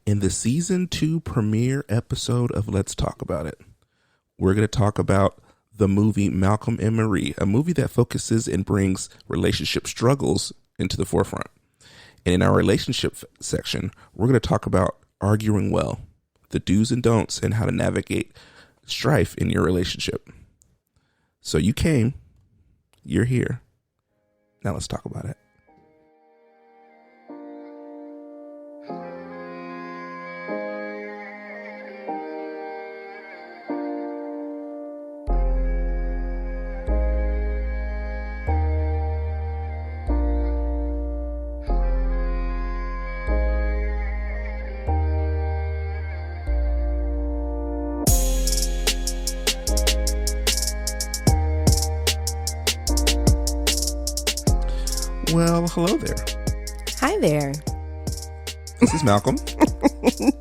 In the season 2 premiere episode of Let's Talk About It, we're going to talk about the movie Malcolm and Marie, a movie that focuses and brings relationship struggles into the forefront. And in our relationship section, we're going to talk about arguing well, the do's and don'ts, and how to navigate strife in your relationship. So you came, you're here. Now let's talk about it. Well, hello there. Hi there. This is Malcolm.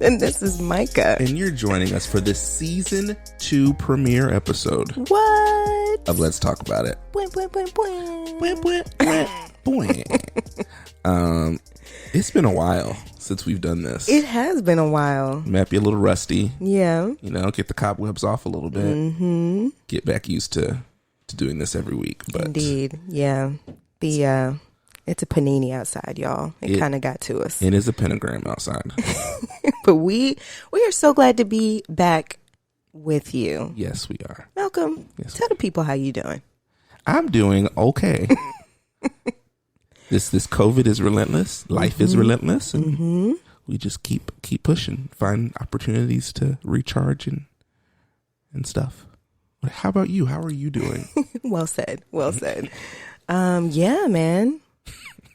And this is Micah. And you're joining us for the season 2 premiere episode. What? Of Let's Talk About It. It's been a while since we've done this. It has been a while. Might be a little rusty. Yeah. You know, get the cobwebs off a little bit. Mm-hmm. Get back used to doing this every week. But indeed. Yeah. It's a panini outside, y'all. It kind of got to us. It is a pentagram outside. But we are so glad to be back with you. Yes, we are. Malcolm, tell the people how you doing. I'm doing okay. This COVID is relentless. Life is relentless. And we just keep pushing. Find opportunities to recharge and stuff. How about you? How are you doing? Well said. Well said. Yeah, man.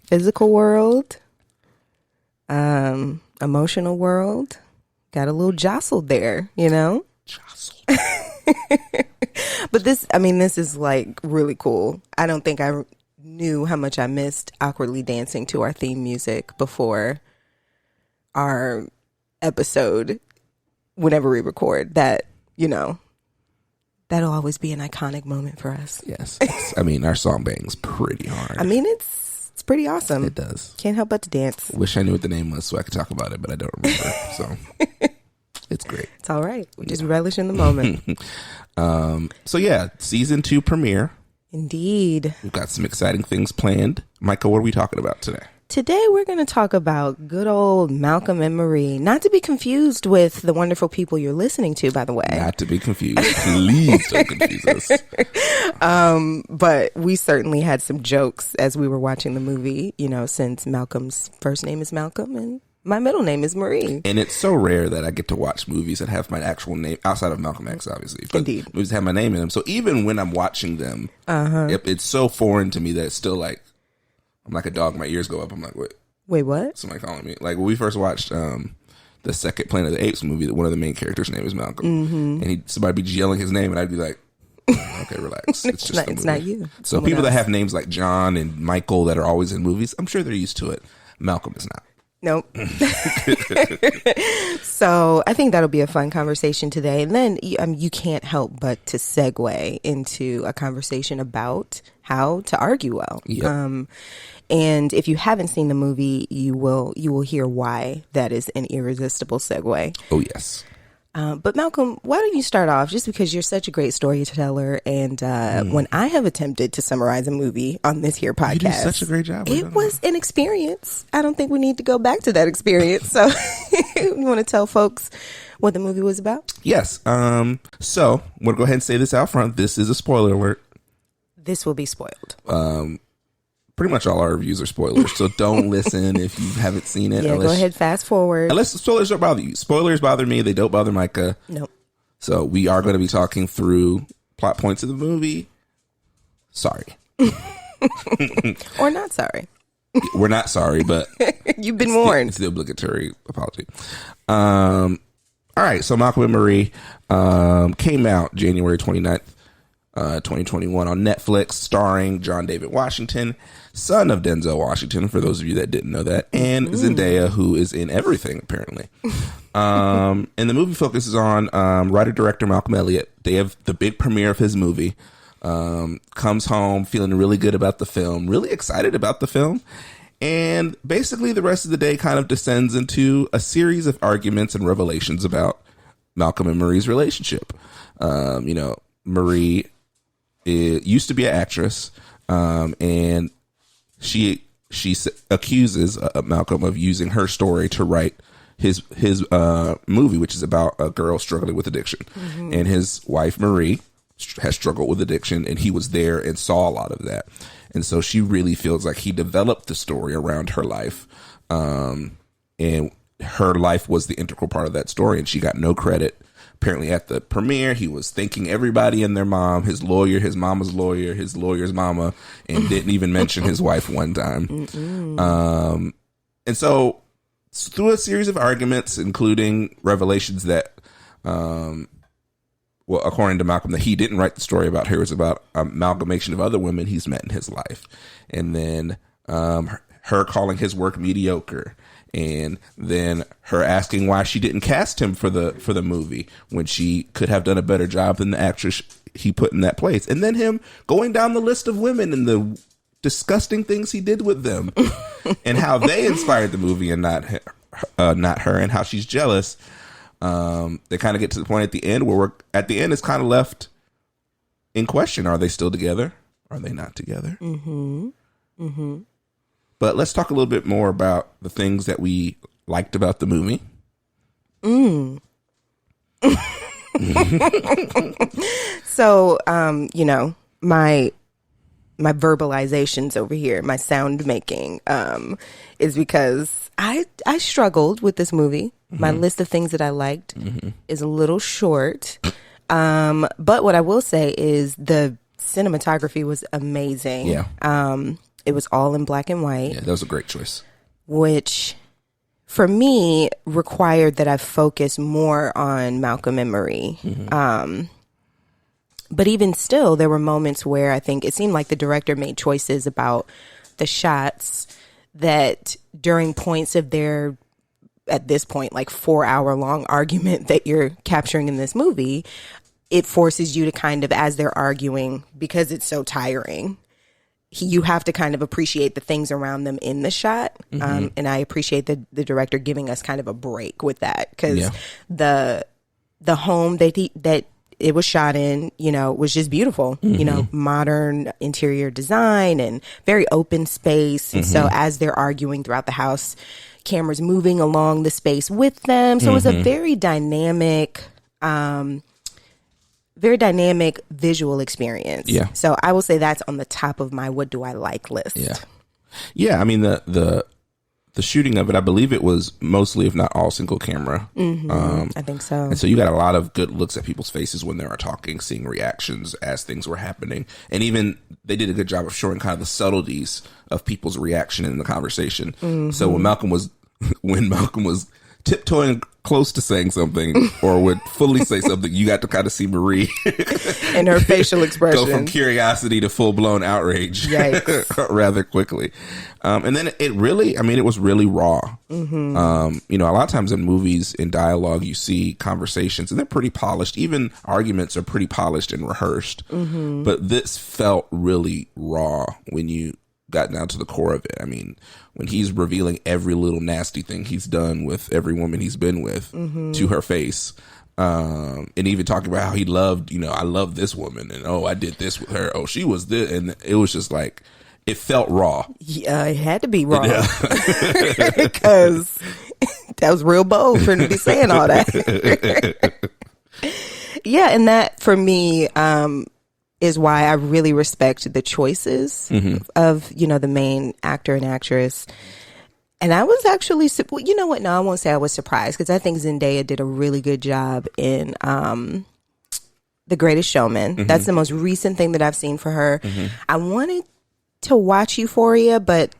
Physical world, emotional world, got a little jostled there, you know? Jostled. But this is like really cool. I don't think I knew how much I missed awkwardly dancing to our theme music before our episode, whenever we record. That, you know, that'll always be an iconic moment for us. Yes. Our song bangs pretty hard. It's pretty awesome. It does. Can't help but to dance. Wish I knew what the name was so I could talk about it, but I don't remember. So it's great. It's all right. We just relish in the moment. So yeah, season 2 premiere. Indeed. We've got some exciting things planned. Micah, what are we talking about today? Today, we're going to talk about good old Malcolm and Marie. Not to be confused with the wonderful people you're listening to, by the way. Not to be confused. Please don't confuse us. But we certainly had some jokes as we were watching the movie, you know, since Malcolm's first name is Malcolm and my middle name is Marie. And it's so rare that I get to watch movies that have my actual name, outside of Malcolm X, obviously. But indeed. Movies that have my name in them. So even when I'm watching them, it's so foreign to me that it's still like, I'm like a dog, my ears go up. I'm like, wait, what? Somebody calling me. Like when we first watched the second Planet of the Apes movie, one of the main characters' name is Malcolm. And somebody be yelling his name and I'd be like, okay, relax. It's just it's not you. So Someone people else. that have names like John and Michael that are always in movies, I'm sure they're used to it. Malcolm is not. Nope. So I think that'll be a fun conversation today. And then you can't help but to segue into a conversation about how to argue well. Yep. And if you haven't seen the movie, you will hear why that is an irresistible segue. Oh, yes. But Malcolm, why don't you start off, just because you're such a great storyteller, and when I have attempted to summarize a movie on this here podcast, You do such a great job. It was an experience. I don't think we need to go back to that experience. So you want to tell folks what the movie was about? Yes. So I'm going to go ahead and say this out front. This is a spoiler alert. This will be spoiled. Pretty much all our reviews are spoilers, so don't listen if you haven't seen it. Yeah, go ahead, fast forward. Unless the spoilers don't bother you. Spoilers bother me. They don't bother Micah. Nope. So we are going to be talking through plot points of the movie. Sorry. Or not sorry. We're not sorry, but you've been warned. It's the obligatory apology. All right, so Malcolm and Marie came out January 29th. 2021 on Netflix, starring John David Washington, son of Denzel Washington, for those of you that didn't know that, and Zendaya, who is in everything, apparently. And the movie focuses on writer-director Malcolm Elliott. They have the big premiere of his movie. Comes home feeling really good about the film, really excited about the film, And basically the rest of the day kind of descends into a series of arguments and revelations about Malcolm and Marie's relationship. Marie used to be an actress, and she accuses Malcolm of using her story to write his movie, which is about a girl struggling with addiction. And his wife, Marie, has struggled with addiction, and he was there and saw a lot of that. And so she really feels like he developed the story around her life. And her life was the integral part of that story, and she got no credit. Apparently at the premiere, he was thanking everybody and their mom, his lawyer, his mama's lawyer, his lawyer's mama, and didn't even mention his wife one time. And so through a series of arguments, including revelations that, according to Malcolm, that he didn't write the story about her, it was about amalgamation of other women he's met in his life. And then her calling his work mediocre. And then her asking why she didn't cast him for the movie when she could have done a better job than the actress he put in that place. And then him going down the list of women and the disgusting things he did with them and how they inspired the movie and not her, and how she's jealous. They kind of get to the point at the end where it's kind of left in question. Are they still together? Are they not together? But let's talk a little bit more about the things that we liked about the movie. So, my verbalizations over here, my sound making, is because I struggled with this movie. My list of things that I liked is a little short. But what I will say is the cinematography was amazing. Yeah. It was all in black and white. Yeah, that was a great choice. Which, for me, required that I focus more on Malcolm and Marie. But even still, there were moments where I think it seemed like the director made choices about the shots that during points of their, at this point, like 4-hour-long argument that you're capturing in this movie, it forces you to kind of, as they're arguing, because it's so tiring, you have to kind of appreciate the things around them in the shot. And I appreciate the director giving us kind of a break with that, because the home that it was shot in, was just beautiful, modern interior design and very open space. And so as they're arguing throughout the house, cameras moving along the space with them. So it was a very dynamic visual experience. Yeah. So I will say that's on the top of my what do I like list. Yeah. Yeah. I mean, the shooting of it, I believe it was mostly, if not all, single camera. I think so. And so you got a lot of good looks at people's faces when they are talking, seeing reactions as things were happening. And even they did a good job of showing kind of the subtleties of people's reaction in the conversation. So when Malcolm was tiptoeing close to saying something or would fully say something, you got to kind of see Marie and her facial expression go from curiosity to full-blown outrage rather quickly. And then it was really raw. A lot of times in movies, in dialogue, you see conversations and they're pretty polished. Even arguments are pretty polished and rehearsed. But this felt really raw when you got down to the core of it. I mean, when he's revealing every little nasty thing he's done with every woman he's been with to her face, and even talking about how he loved, I love this woman, and I did this with her, she was this, and it was just like, it felt raw. Yeah, it had to be raw, because that was real bold for him to be saying all that. Yeah, and that for me is why I really respect the choices of, the main actor and actress. And I was actually, you know what? No, I won't say I was surprised, because I think Zendaya did a really good job in The Greatest Showman. That's the most recent thing that I've seen for her. I wanted to watch Euphoria, but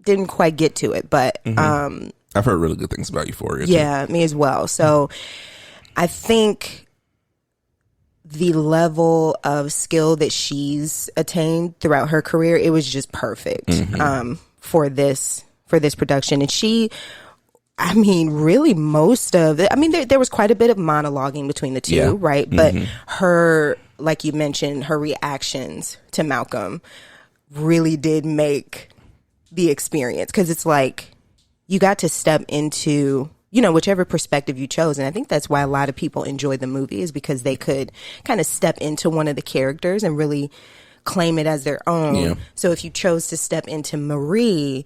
didn't quite get to it. But I've heard really good things about Euphoria. Yeah, me as well. So I think the level of skill that she's attained throughout her career, it was just perfect for this production. And she, really most of it, there was quite a bit of monologuing between the two, right? But her, like you mentioned, her reactions to Malcolm really did make the experience, because it's like you got to step into, you know, whichever perspective you chose. And I think that's why a lot of people enjoy the movie, is because they could kind of step into one of the characters and really claim it as their own. Yeah. So if you chose to step into Marie,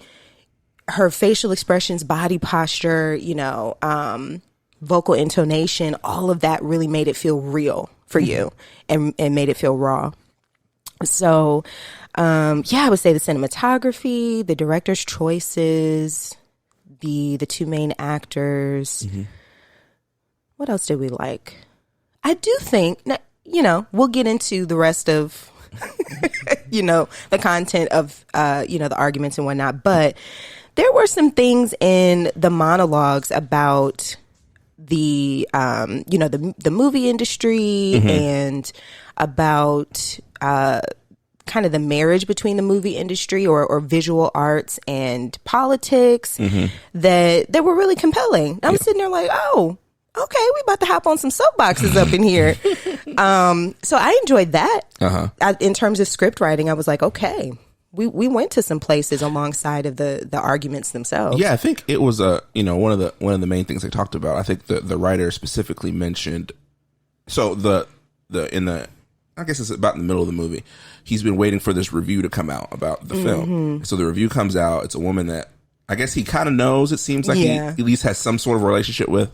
her facial expressions, body posture, you know, vocal intonation, all of that really made it feel real for you and made it feel raw. So, I would say the cinematography, the director's choices, the two main actors. What else did we like? I do think, you know, we'll get into the rest of, you know, the content of, you know, the arguments and whatnot. But there were some things in the monologues about the, you know, the movie industry and about kind of the marriage between the movie industry or visual arts and politics that were really compelling. I was sitting there like, oh, okay, we about to hop on some soapboxes up in here. So I enjoyed that. In terms of script writing, I was like, okay, we went to some places alongside of the arguments themselves. Yeah, I think it was you know, one of the main things they talked about. I think the writer specifically mentioned, so I guess it's about in the middle of the movie, he's been waiting for this review to come out about the film. So the review comes out. It's a woman that I guess he kind of knows, it seems like he at least has some sort of relationship with.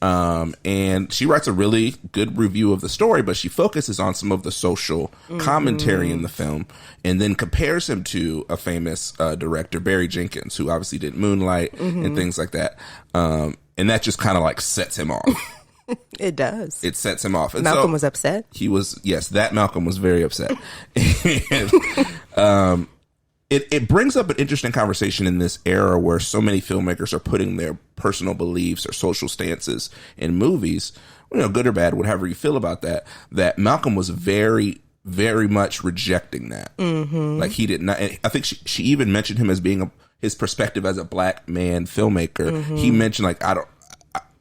And she writes a really good review of the story, but she focuses on some of the social commentary in the film and then compares him to a famous director, Barry Jenkins, who obviously did Moonlight and things like that. And that just kind of like sets him off. It does. It sets him off. And Malcolm so was upset. He was, yes, that Malcolm was very upset. And, it brings up an interesting conversation in this era where so many filmmakers are putting their personal beliefs or social stances in movies, you know, good or bad, whatever you feel about that Malcolm was very, very much rejecting that. Like he did not, I think she even mentioned him as being his perspective as a black man filmmaker. He mentioned like,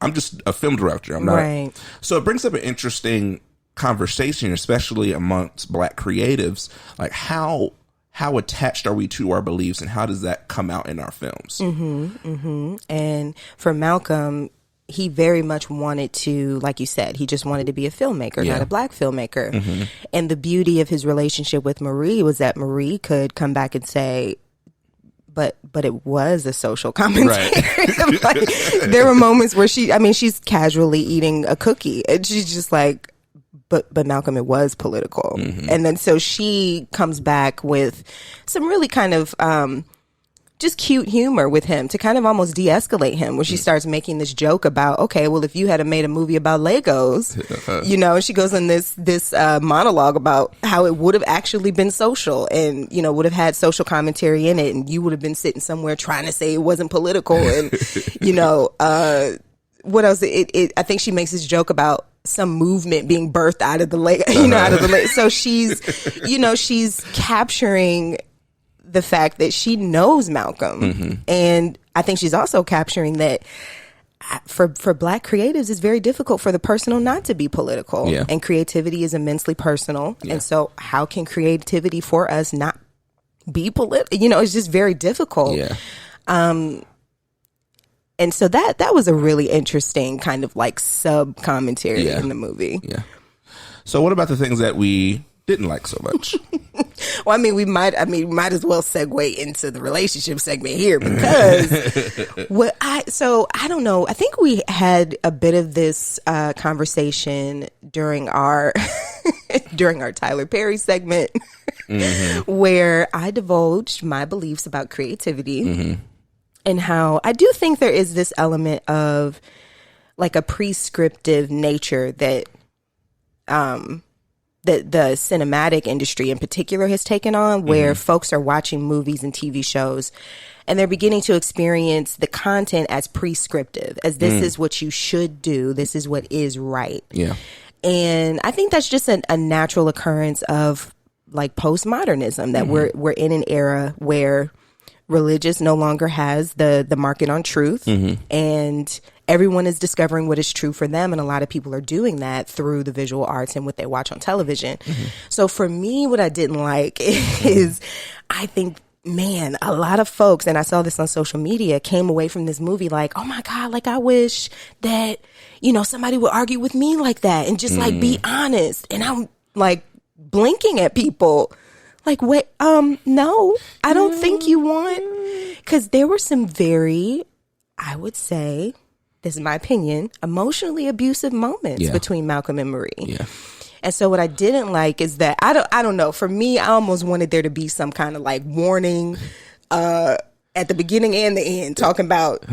I'm just a film director. I'm not. Right. So it brings up an interesting conversation, especially amongst black creatives, like how attached are we to our beliefs and how does that come out in our films? And for Malcolm, he very much wanted to, like you said, he just wanted to be a filmmaker, not a black filmmaker. And the beauty of his relationship with Marie was that Marie could come back and say, but it was a social commentary. Right. Like, there were moments where she's casually eating a cookie and she's just like, but Malcolm, it was political. And then so she comes back with some really kind of just cute humor with him to kind of almost de-escalate him, when she starts making this joke about, okay, well, if you had made a movie about Legos, you know, she goes in this monologue about how it would have actually been social and, you know, would have had social commentary in it, and you would have been sitting somewhere trying to say it wasn't political. And, you know, what else? I think she makes this joke about some movement being birthed out of the lake, you know, out of the lake. So she's, you know, she's capturing the fact that she knows Malcolm. And I think she's also capturing that for black creatives, it's very difficult for the personal not to be political. And creativity is immensely personal. And so how can creativity for us not be political? You know, it's just very difficult. And so that was a really interesting kind of like sub commentary in the movie. So what about the things that we didn't like so much? Well, we might as well segue into the relationship segment here, because I don't know. I think we had a bit of this conversation during our Tyler Perry segment, where I divulged my beliefs about creativity. And how I do think there is this element of like a prescriptive nature that that the cinematic industry in particular has taken on, where folks are watching movies and TV shows and they're beginning to experience the content as prescriptive, as this is what you should do, this is what is right. And I think that's just a natural occurrence of like postmodernism, that we're in an era where religious no longer has the market on truth, and everyone is discovering what is true for them, and a lot of people are doing that through the visual arts and what they watch on television. So for me, what I didn't like is I think man, a lot of folks, and I saw this on social media, came away from this movie like, oh my God, like I wish that, somebody would argue with me like that and just like be honest. And I'm like blinking at people like, wait, no, I don't think you want, because there were some very, I would say, this is my opinion, emotionally abusive moments between Malcolm and Marie. Yeah. And so what I didn't like is that I don't know. For me, I almost wanted there to be some kind of like warning at the beginning and the end, talking about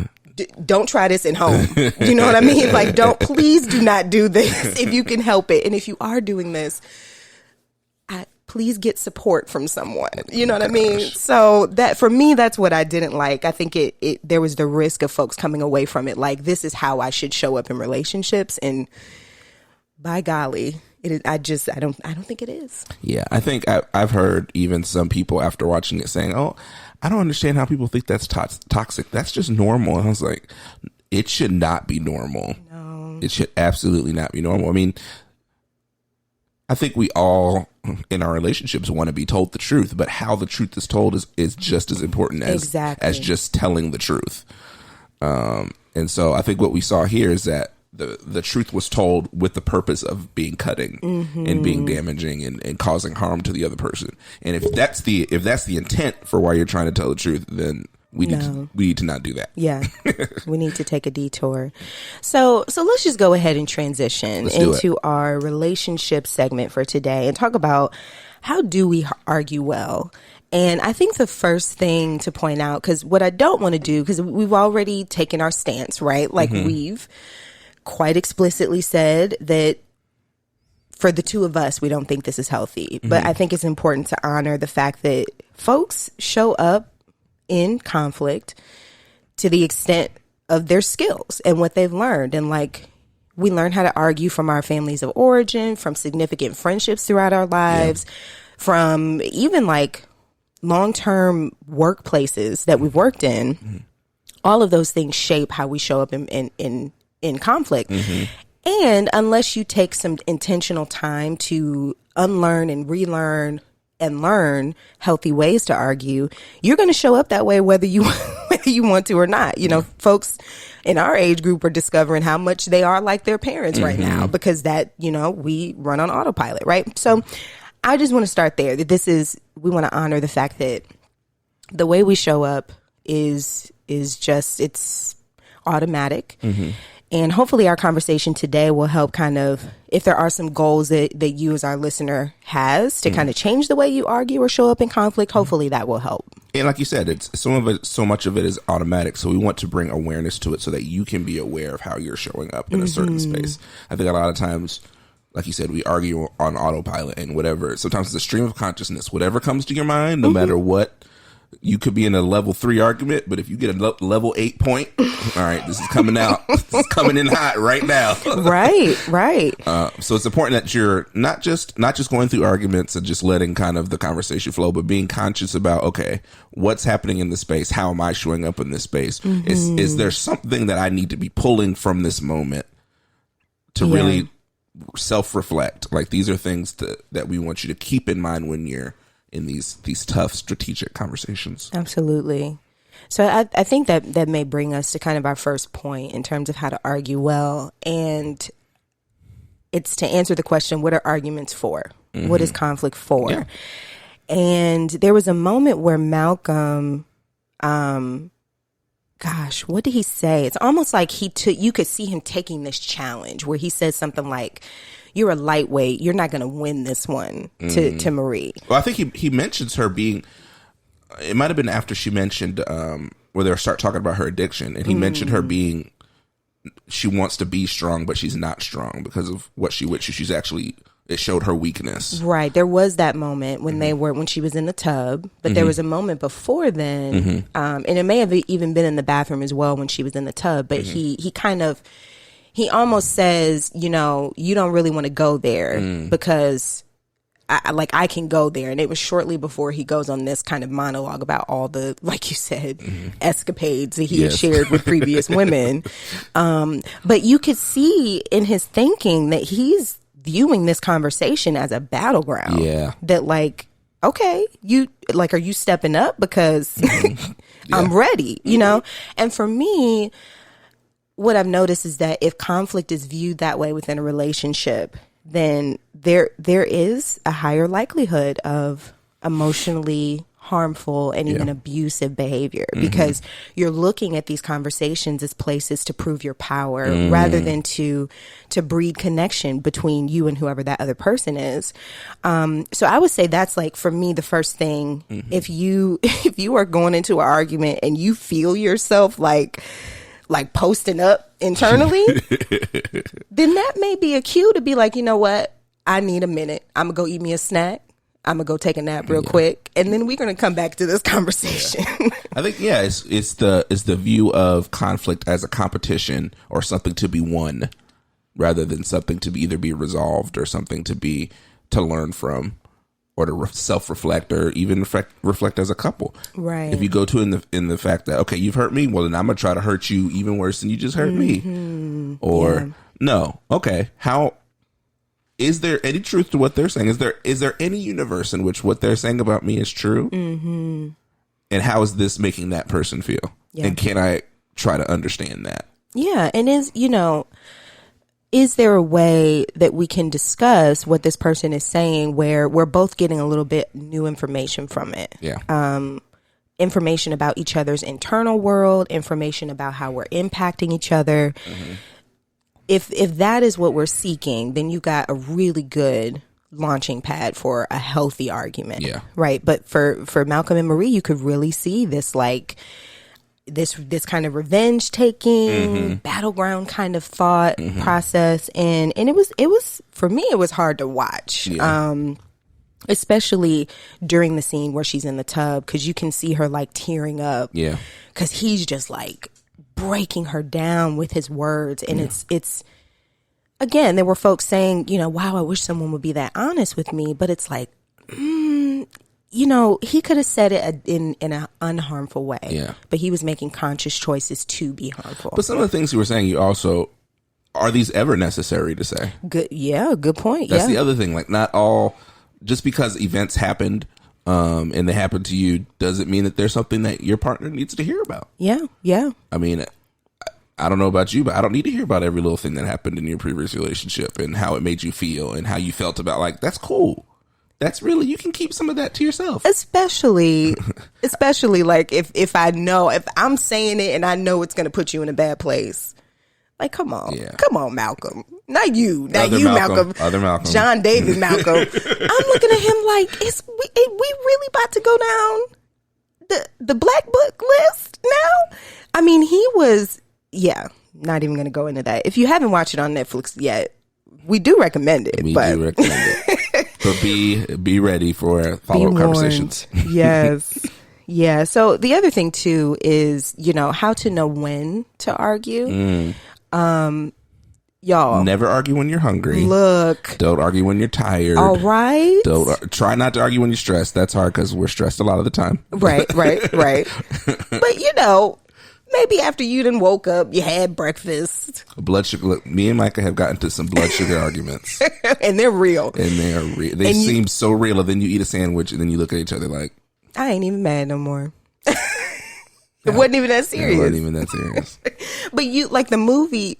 don't try this at home. You know what I mean? Like, please do not do this if you can help it. And if you are doing this, please get support from someone. You know what I mean? So that, for me, that's what I didn't like. I think there was the risk of folks coming away from it like, this is how I should show up in relationships, and by golly, I don't think it is. Yeah, I think I've heard even some people after watching it saying, "Oh, I don't understand how people think that's toxic. That's just normal." And I was like, it should not be normal. No. It should absolutely not be normal. I mean, I think we all in our relationships want to be told the truth, but how the truth is told is just as important as just telling the truth. And so I think what we saw here is that the truth was told with the purpose of being cutting and being damaging and causing harm to the other person. And if that's the intent for why you're trying to tell the truth, then we need to not do that. Yeah. We need to take a detour. So let's just go ahead and transition into our relationship segment for today and talk about how do we argue well. And I think the first thing to point out, because what I don't want to do, because we've already taken our stance, right? Like we've quite explicitly said that for the two of us, we don't think this is healthy. But I think it's important to honor the fact that folks show up in conflict to the extent of their skills and what they've learned. And like, we learn how to argue from our families of origin, from significant friendships throughout our lives, from even like long-term workplaces that we've worked in. All of those things shape how we show up in conflict. And unless you take some intentional time to unlearn and relearn and learn healthy ways to argue, you're going to show up that way whether you want to or not. Folks in our age group are discovering how much they are like their parents right now, because that, we run on autopilot, right? So I just want to start there, that we want to honor the fact that the way we show up is just, it's automatic. And hopefully our conversation today will help kind of, if there are some goals that you as our listener has to kind of change the way you argue or show up in conflict, hopefully that will help. And like you said, so much of it is automatic. So we want to bring awareness to it so that you can be aware of how you're showing up in a certain space. I think a lot of times, like you said, we argue on autopilot and whatever. Sometimes it's a stream of consciousness. Whatever comes to your mind, no matter what. You could be in a level 3 argument, but if you get a level 8 point, all right, this is coming out. This is coming in hot right now. Right. So it's important that you're not just going through arguments and just letting kind of the conversation flow, but being conscious about, okay, what's happening in the space? How am I showing up in this space? Is there something that I need to be pulling from this moment to really self-reflect? Like, these are things that we want you to keep in mind when you're in these tough strategic conversations. Absolutely. So I think that may bring us to kind of our first point in terms of how to argue well. And it's to answer the question, what are arguments for? What is conflict for? Yeah. And there was a moment where Malcolm, what did he say? It's almost like you could see him taking this challenge where he said something like, you're a lightweight. You're not going to win this one to Marie. Well, I think he mentions her being, it might have been after she mentioned, where they start talking about her addiction. And he mentioned her being, she wants to be strong, but she's not strong because of what she's actually, it showed her weakness. Right. There was that moment when when she was in the tub, but there was a moment before then. And it may have even been in the bathroom as well when she was in the tub, but he almost says, you don't really want to go there because I can go there. And it was shortly before he goes on this kind of monologue about all the, like you said, escapades that he had shared with previous women. But you could see in his thinking that he's viewing this conversation as a battleground. Yeah. That like, okay, are you stepping up? Because I'm ready, you know? And for me, what I've noticed is that if conflict is viewed that way within a relationship, then there is a higher likelihood of emotionally harmful and even abusive behavior, because you're looking at these conversations as places to prove your power rather than to breed connection between you and whoever that other person is. So I would say that's like, for me, the first thing. If you are going into an argument and you feel yourself like posting up internally, then that may be a cue to be like, you know what? I need a minute. I'm gonna go eat me a snack. I'm gonna go take a nap real quick, and then we're gonna come back to this conversation. I think it's the view of conflict as a competition or something to be won, rather than something to either be resolved or something to learn from, or to self-reflect, or even reflect as a couple. Right. If you go to in the fact that, okay, you've hurt me, well then I'm gonna try to hurt you even worse than you just hurt me. Or no, okay, how is there any truth to what they're saying? Is there any universe in which what they're saying about me is true? And how is this making that person feel? And can I try to understand that? Yeah, and is there a way that we can discuss what this person is saying where we're both getting a little bit new information from it? Information about each other's internal world, information about how we're impacting each other. If that is what we're seeking, then you got a really good launching pad for a healthy argument. Right. But for Malcolm and Marie, you could really see this this kind of revenge taking, battleground kind of thought process. And it was for me, it was hard to watch. Especially during the scene where she's in the tub, because you can see her like tearing up. Because he's just like breaking her down with his words. And it's again, there were folks saying, wow, I wish someone would be that honest with me. But it's like, he could have said it in an unharmful way. But he was making conscious choices to be harmful. But some of the things you were saying, are these ever necessary to say? Good point. That's the other thing. Like, not all, just because events happened, and they happen to you, doesn't mean that there's something that your partner needs to hear about. I mean, I don't know about you, but I don't need to hear about every little thing that happened in your previous relationship and how it made you feel and how you felt about, like, that's cool. That's really, you can keep some of that to yourself. Especially like if I'm saying it and I know it's going to put you in a bad place. Like, come on, Malcolm. Not you, Malcolm. Other Malcolm. John David Malcolm. I'm looking at him like, we really about to go down the black book list now? I mean, he was, not even going to go into that. If you haven't watched it on Netflix yet, we do recommend it. Do recommend it. But be ready for follow-up conversations. Yes. Yeah. So the other thing too is, how to know when to argue. Y'all, never argue when you're hungry. Look, don't argue when you're tired. All right. Try not to argue when you're stressed. That's hard because we're stressed a lot of the time. Right. But maybe after you done woke up, you had breakfast. Blood sugar. Look, me and Micah have gotten to some blood sugar arguments, and they're real. They seem so real. And then you eat a sandwich, and then you look at each other like, I ain't even mad no more. It wasn't even that serious. But the movie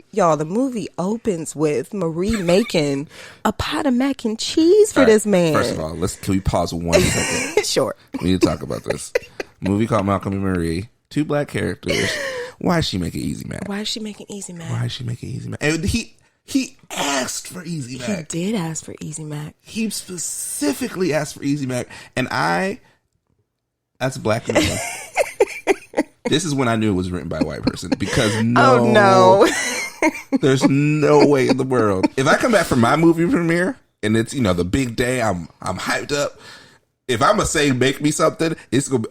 opens with Marie making a pot of mac and cheese for this man. First of all, can we pause 1 second? Sure. We need to talk about this. Movie called Malcolm and Marie. 2 black characters. Why is she making Easy Mac? And he asked for Easy Mac. He did ask for Easy Mac. He specifically asked for Easy Mac. And that's a black man. This is when I knew it was written by a white person, because there's no way in the world. If I come back from my movie premiere and it's, the big day, I'm hyped up. If I'm gonna say make me something, it's gonna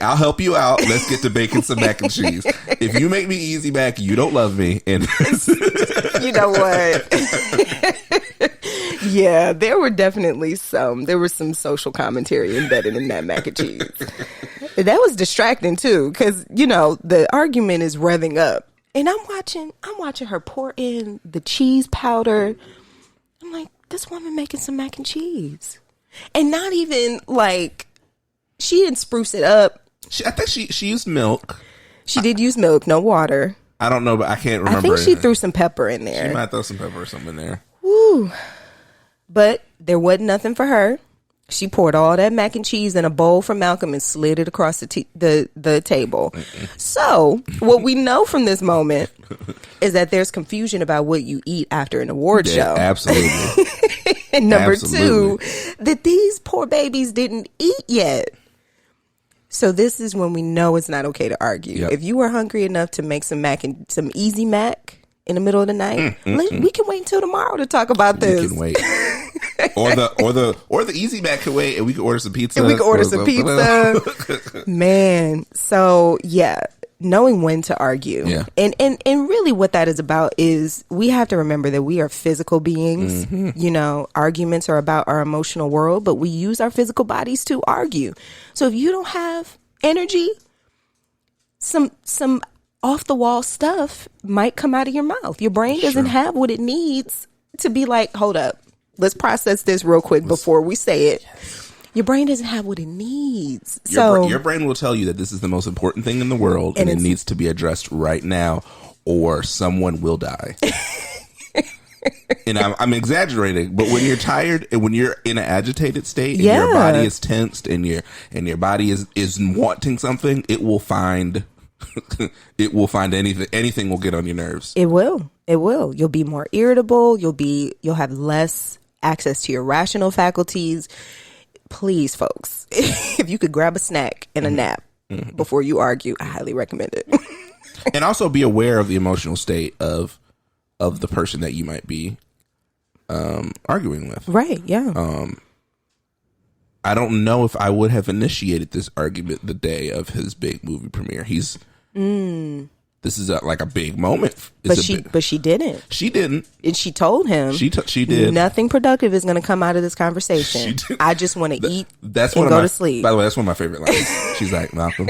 I'll help you out. Let's get to baking some mac and cheese. If you make me Easy Mac, you don't love me. And you know what? Yeah, there was some social commentary embedded in that mac and cheese. That was distracting too, because the argument is revving up, and I'm watching her pour in the cheese powder. I'm like, this woman making some mac and cheese. And not even like, she didn't spruce it up. I think she used milk. She did use milk, no water. I don't know, but I can't remember. I think she threw some pepper in there. She might throw some pepper or something in there. Woo. But there wasn't nothing for her. She poured all that mac and cheese in a bowl for Malcolm and slid it across the table. So what we know from this moment is that there's confusion about what you eat after an award show. Absolutely. And number two, that these poor babies didn't eat yet. So this is when we know it's not okay to argue. Yep. If you are hungry enough to make some easy mac in the middle of the night, we can wait until tomorrow to talk about this. We can wait. or the easy mac can wait, and we can order some pizza. Man. So yeah, knowing when to argue. Yeah. And really what that is about is we have to remember that we are physical beings. Mm-hmm. You know, arguments are about our emotional world, but we use our physical bodies to argue. So if you don't have energy, some off the wall stuff might come out of your mouth. Your brain doesn't have what it needs to be like, hold up, let's process this real quick before we say it. Your brain doesn't have what it needs. Your brain will tell you that this is the most important thing in the world and it needs to be addressed right now or someone will die. And I'm exaggerating, but when you're tired and when you're in an agitated state and your body is tensed and your body is wanting something, it will find anything will get on your nerves. It will. You'll be more irritable. You'll have less access to your rational faculties. Please, folks, if you could grab a snack and a nap before you argue, I highly recommend it. And also be aware of the emotional state of the person that you might be arguing with. Right, yeah. I don't know if I would have initiated this argument the day of his big movie premiere. This is like a big moment. But she didn't. She didn't. And she told him. She did. Nothing productive is going to come out of this conversation. I just want to eat and go to sleep. By the way, that's one of my favorite lines. She's like, Malcolm,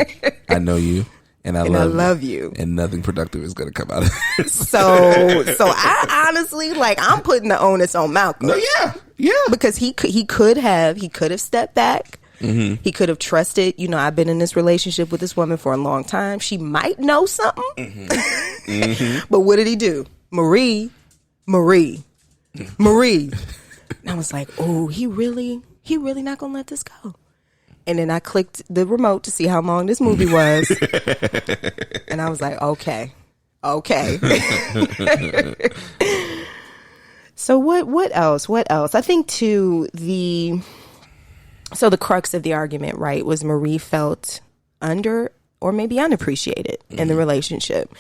I know you. And I love you. And nothing productive is going to come out of this. So I honestly, I'm putting the onus on Malcolm. No, yeah. Because he could have stepped back. Mm-hmm. He could have trusted, I've been in this relationship with this woman for a long time. She might know something. Mm-hmm. Mm-hmm. But what did he do? Marie. And I was like, oh, he really not going to let this go. And then I clicked the remote to see how long this movie was. And I was like, okay. So what else? I think too, the crux of the argument, right, was Marie felt under or maybe unappreciated in the relationship.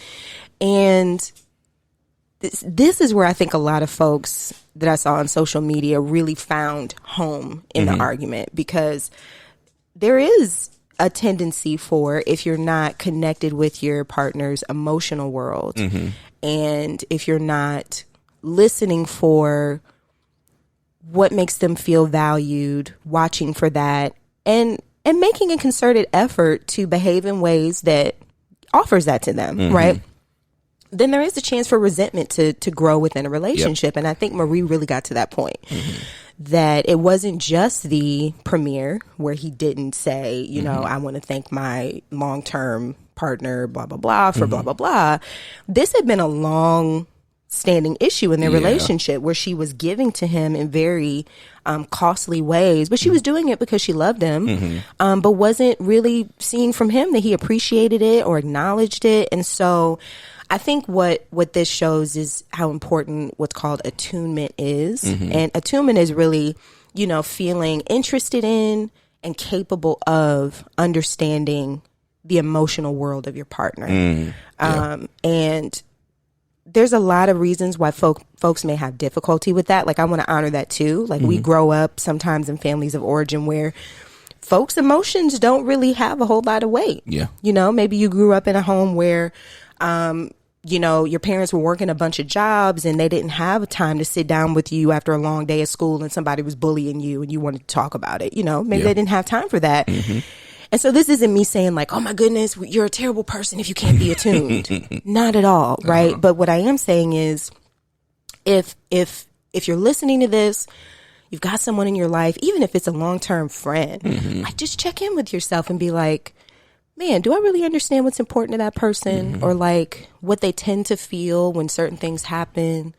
And this is where I think a lot of folks that I saw on social media really found home in the argument, because there is a tendency for, if you're not connected with your partner's emotional world, and if you're not listening for what makes them feel valued, watching for that, and making a concerted effort to behave in ways that offers that to them, right? Then there is a chance for resentment to grow within a relationship. Yep. And I think Marie really got to that point. That it wasn't just the premiere where he didn't say, I want to thank my long-term partner, blah, blah, blah, for blah, blah, blah. This had been a long-standing issue in their relationship, where she was giving to him in very costly ways, but she was doing it because she loved him, but wasn't really seeing from him that he appreciated it or acknowledged it. And so I think what this shows is how important what's called attunement is. And attunement is really, feeling interested in and capable of understanding the emotional world of your partner. And there's a lot of reasons why folks may have difficulty with that. I want to honor that too. We grow up sometimes in families of origin where folks' emotions don't really have a whole lot of weight. Yeah. Maybe you grew up in a home where, your parents were working a bunch of jobs and they didn't have time to sit down with you after a long day of school and somebody was bullying you and you wanted to talk about it. Maybe they didn't have time for that. And so this isn't me saying oh my goodness, you're a terrible person if you can't be attuned. Not at all. Right. But what I am saying is if you're listening to this, you've got someone in your life, even if it's a long-term friend, like just check in with yourself and be like, man, do I really understand what's important to that person, or like what they tend to feel when certain things happen?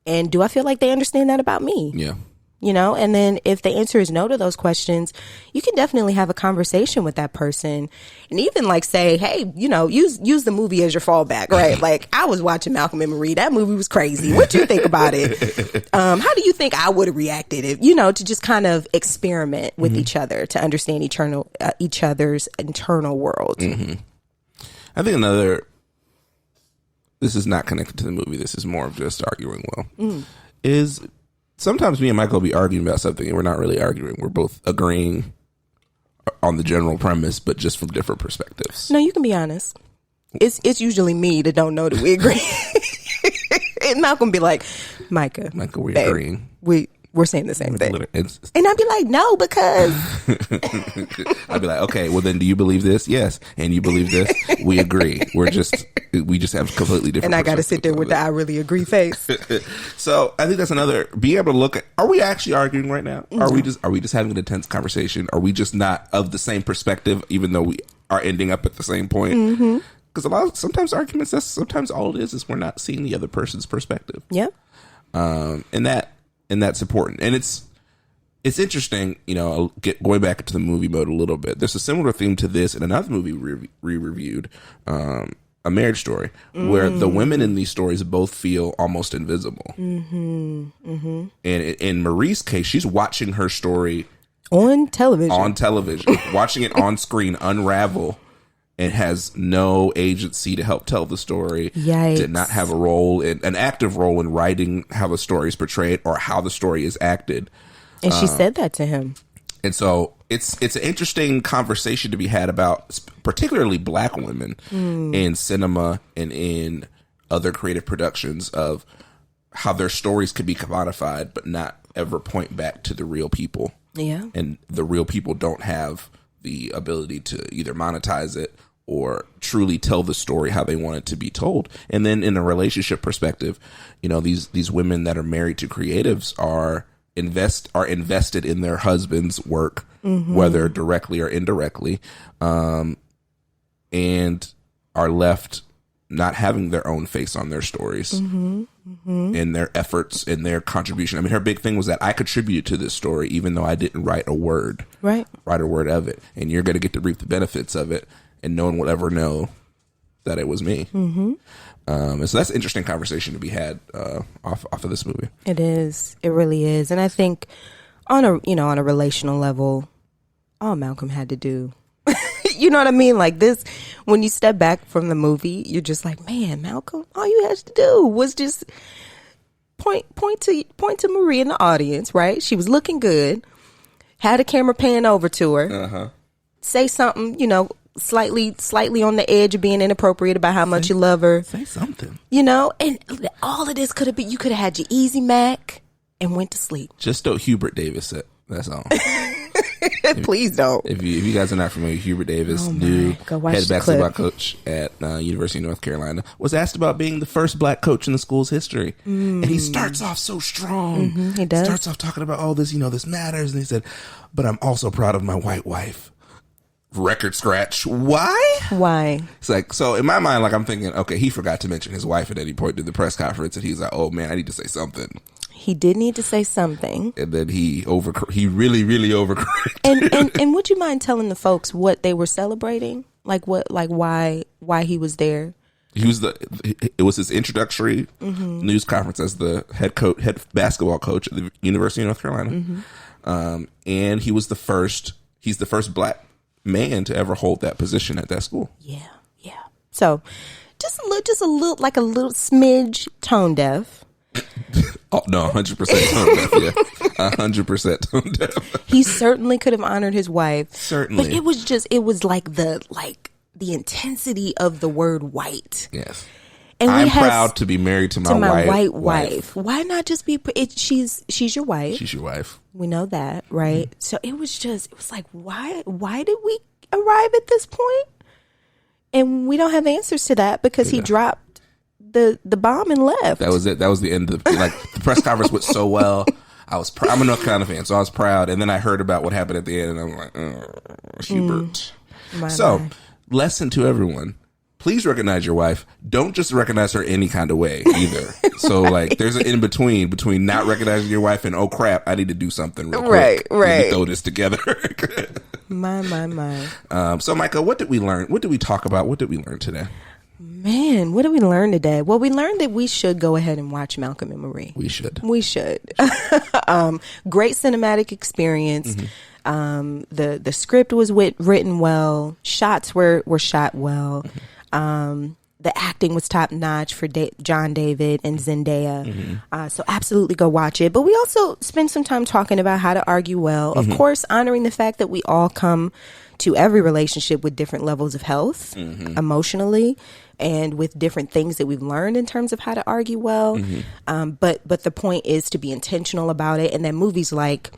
And do I feel like they understand that about me? Yeah. You know, and then if the answer is no to those questions, you can definitely have a conversation with that person and even like say, hey, you know, use the movie as your fallback, right? Like I was watching Malcolm and Marie. That movie was crazy. What do you think about it? How do you think I would have reacted if, you know, to just kind of experiment with each other to understand each other's internal world. I think this is not connected to the movie. This is more of just arguing is sometimes me and Michael will be arguing about something and we're not really arguing. We're both agreeing on the general premise, but just from different perspectives. No, you can be honest. It's usually me that don't know that we agree. And Malcolm be like, Micah, we're agreeing. We're saying the same thing. And I'd be like, no, because. I'd be like, okay, well then do you believe this? Yes. And you believe this? We agree. We just have completely different. And I got to sit there with the I really agree face. So I think that's another, being able to look at, are we actually arguing right now? Are we just having an intense conversation? Are we just not of the same perspective, even though we are ending up at the same point? Because sometimes arguments, sometimes all it is we're not seeing the other person's perspective. Yep. And that's important. And it's interesting, you know, going back into the movie mode a little bit. There's a similar theme to this in another movie we reviewed, A Marriage Story, where the women in these stories both feel almost invisible. And in Marie's case, she's watching her story on television, watching it on screen unravel, and has no agency to help tell the story. Yikes. Did not have an active role in writing how the story is portrayed or how the story is acted. And she said that to him. And so it's an interesting conversation to be had about particularly Black women in cinema and in other creative productions, of how their stories could be commodified but not ever point back to the real people. Yeah. And the real people don't have the ability to either monetize it or truly tell the story how they want it to be told. And then in a relationship perspective, you know, these women that are married to creatives are invested in their husband's work, whether directly or indirectly, and are left not having their own face on their stories and their efforts and their contribution. I mean, her big thing was that I contributed to this story, even though I didn't write a word of it. And you're going to get to reap the benefits of it, and no one will ever know that it was me. And so that's an interesting conversation to be had off of this movie. It is. It really is. And I think on a relational level, all Malcolm had to do, you know what I mean? Like this, when you step back from the movie, you're just like, man, Malcolm, all you had to do was just point to Marie in the audience, right? She was looking good, had a camera pan over to her, say something, you know, slightly on the edge of being inappropriate about how much you love her. Say something. You know, and all of this could have been, you could have had your Easy Mac and went to sleep. Just don't Hubert Davis it. That's all. Please don't. If you guys are not familiar, Hubert Davis, new head basketball coach at University of North Carolina, was asked about being the first Black coach in the school's history. And he starts off so strong. He does. Starts off talking about all this, you know, this matters. And he said, but I'm also proud of my white wife. Record scratch. Why? It's like, so in my mind, like I'm thinking, okay, he forgot to mention his wife at any point in the press conference, and he's like, oh man, I need to say something. He did need to say something. And then he really overcorrected. And would you mind telling the folks what they were celebrating? Like why he was there? It was his introductory news conference as the head basketball coach at the University of North Carolina. And he's the first Black man to ever hold that position at that school. Yeah. So just a little smidge tone deaf. Oh no, 100% tone deaf. Yeah, 100% tone deaf. He certainly could have honored his wife. Certainly, but it was like the intensity of the word white. Yes. And I'm proud to be married to my white wife. Why not just be? She's your wife. She's your wife. We know that, right? So it was like, why did we arrive at this point? And we don't have answers to that because he dropped the bomb and left. That was it. That was the end of the press conference went so well. I'm a North Carolina fan, so I was proud. And then I heard about what happened at the end, and I'm like, oh, Hubert. So, lesson to everyone. Please recognize your wife. Don't just recognize her any kind of way either. So, like, there's an in-between not recognizing your wife and, oh, crap, I need to do something real quick. Right. Let me throw this together. My. So, Micah, what did we learn? What did we talk about? What did we learn today? Man, what did we learn today? Well, we learned that we should go ahead and watch Malcolm and Marie. We should. Great cinematic experience. The script was written well. Shots were shot well. The acting was top notch for John David and Zendaya. So absolutely go watch it. But we also spent some time talking about how to argue well. Of course, honoring the fact that we all come to every relationship with different levels of health emotionally, and with different things that we've learned in terms of how to argue well. But the point is to be intentional about it, and that movies like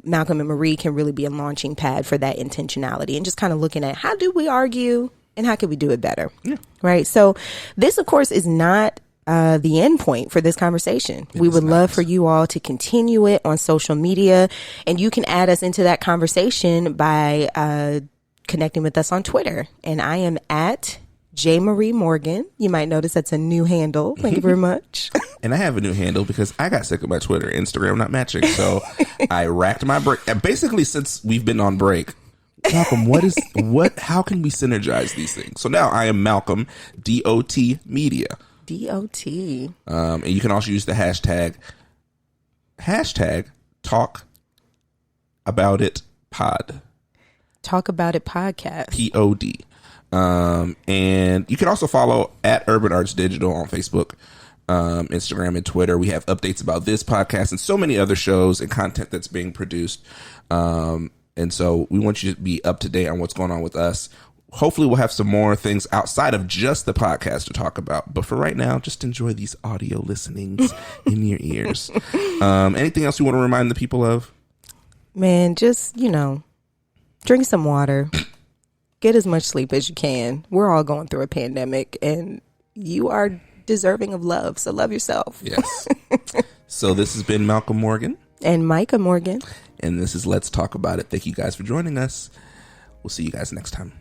Malcolm and Marie can really be a launching pad for that intentionality, and just kind of looking at how do we argue and how can we do it better. Right. So this, of course, is not the end point for this conversation. We would love for you all to continue it on social media, and you can add us into that conversation by connecting with us on Twitter. And I am at J. Marie Morgan. You might notice that's a new handle. Thank you very much. And I have a new handle because I got sick of my Twitter, Instagram not matching. So I racked my brain. And basically, since we've been on break, Malcolm, how can we synergize these things? So now I am Malcolm, DOT Media. DOT. And you can also use the hashtag Talk About It Pod. Talk About It Podcast. POD. And you can also follow at Urban Arts Digital on Facebook, Instagram, and Twitter. We have updates about this podcast and so many other shows and content that's being produced. And so we want you to be up to date on what's going on with us. Hopefully we'll have some more things outside of just the podcast to talk about. But for right now, just enjoy these audio listenings in your ears. Anything else you want to remind the people of? Man, just, drink some water. Get as much sleep as you can. We're all going through a pandemic, and you are deserving of love. So love yourself. Yes. So this has been Malcolm Morgan. And Micah Morgan. And this is Let's Talk About It. Thank you guys for joining us. We'll see you guys next time.